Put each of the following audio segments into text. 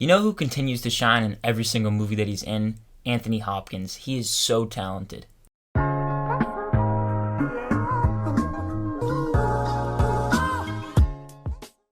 You know who continues to shine in every single movie that he's in? Anthony Hopkins. He is so talented.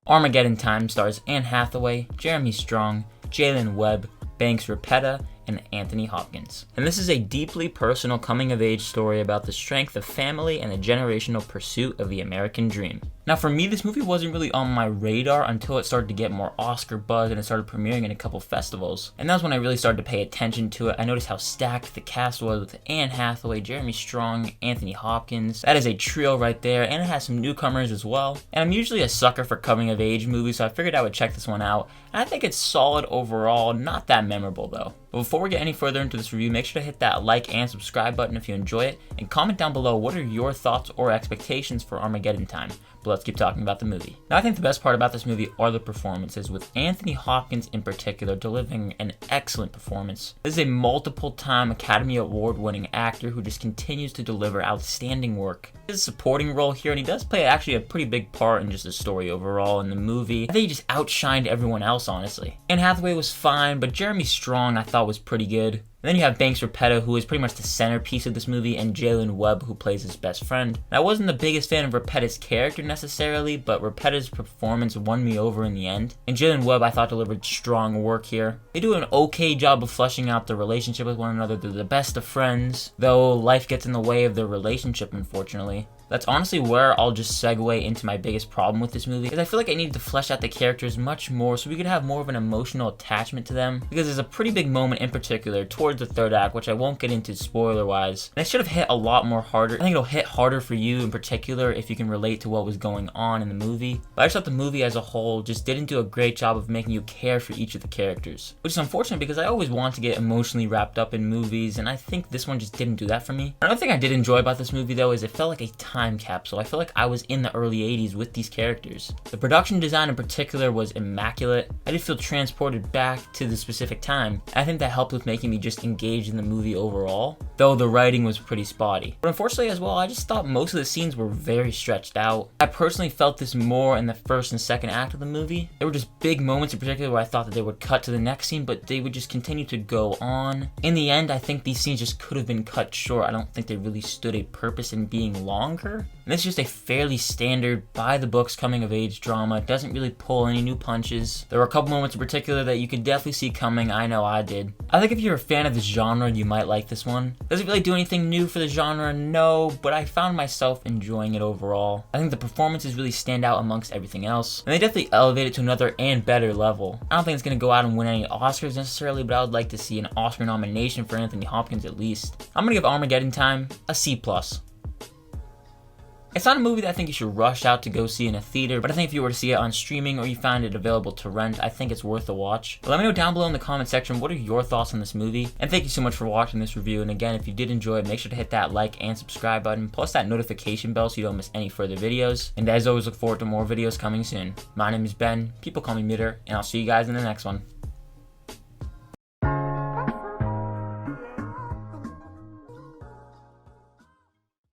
Armageddon Time stars Anne Hathaway, Jeremy Strong, Jalen Webb, Banks Rapetta, and Anthony Hopkins. And this is a deeply personal coming-of-age story about the strength of family and the generational pursuit of the American dream. Now for me, this movie wasn't really on my radar until it started to get more Oscar buzz and it started premiering in a couple festivals. And that's when I really started to pay attention to it. I noticed how stacked the cast was with Anne Hathaway, Jeremy Strong, Anthony Hopkins. That is a trio right there, and it has some newcomers as well. And I'm usually a sucker for coming-of-age movies, so I figured I would check this one out. And I think it's solid overall, not that memorable though. But before we get any further into this review, make sure to hit that like and subscribe button if you enjoy it, and comment down below what are your thoughts or expectations for Armageddon Time. But let's keep talking about the movie. Now I think the best part about this movie are the performances, with Anthony Hopkins in particular delivering an excellent performance. This is a multiple-time Academy Award-winning actor who just continues to deliver outstanding work. He has a supporting role here, and he does play actually a pretty big part in just the story overall in the movie. I think he just outshined everyone else, honestly. Anne Hathaway was fine, but Jeremy Strong I thought was pretty good. And then you have Banks Rapetta, who is pretty much the centerpiece of this movie, and Jalen Webb, who plays his best friend. And I wasn't the biggest fan of Rapetta's character necessarily, but Rapetta's performance won me over in the end. And Jalen Webb I thought delivered strong work here. They do an okay job of fleshing out their relationship with one another. They're the best of friends, though life gets in the way of their relationship, unfortunately. That's honestly where I'll just segue into my biggest problem with this movie, because I feel like I needed to flesh out the characters much more so we could have more of an emotional attachment to them, because there's a pretty big moment in particular towards the third act, which I won't get into spoiler wise, and it should have hit a lot more harder. I think it'll hit harder for you in particular if you can relate to what was going on in the movie, but I just thought the movie as a whole just didn't do a great job of making you care for each of the characters, which is unfortunate because I always want to get emotionally wrapped up in movies, and I think this one just didn't do that for me. Another thing I did enjoy about this movie though is it felt like a time capsule. I feel like I was in the early 80s with these characters. The production design in particular was immaculate. I did feel transported back to the specific time. I think that helped with making me just engaged in the movie overall, though the writing was pretty spotty. But unfortunately as well, I just thought most of the scenes were very stretched out. I personally felt this more in the first and second act of the movie. There were just big moments in particular where I thought that they would cut to the next scene, but they would just continue to go on. In the end, I think these scenes just could have been cut short. I don't think they really stood a purpose in being longer. And this is just a fairly standard, by-the-books coming-of-age drama. It doesn't really pull any new punches. There were a couple moments in particular that you could definitely see coming. I know I did. I think if you're a fan of this genre, you might like this one. Does it really do anything new for the genre? No, but I found myself enjoying it overall. I think the performances really stand out amongst everything else, and they definitely elevate it to another and better level. I don't think it's going to go out and win any Oscars necessarily, but I would like to see an Oscar nomination for Anthony Hopkins at least. I'm going to give Armageddon Time a C+. It's not a movie that I think you should rush out to go see in a theater, but I think if you were to see it on streaming or you find it available to rent, I think it's worth a watch. But let me know down below in the comment section what are your thoughts on this movie, and thank you so much for watching this review. And again, if you did enjoy it, make sure to hit that like and subscribe button, plus that notification bell so you don't miss any further videos. And as always, look forward to more videos coming soon. My name is Ben, people call me Mitter, and I'll see you guys in the next one.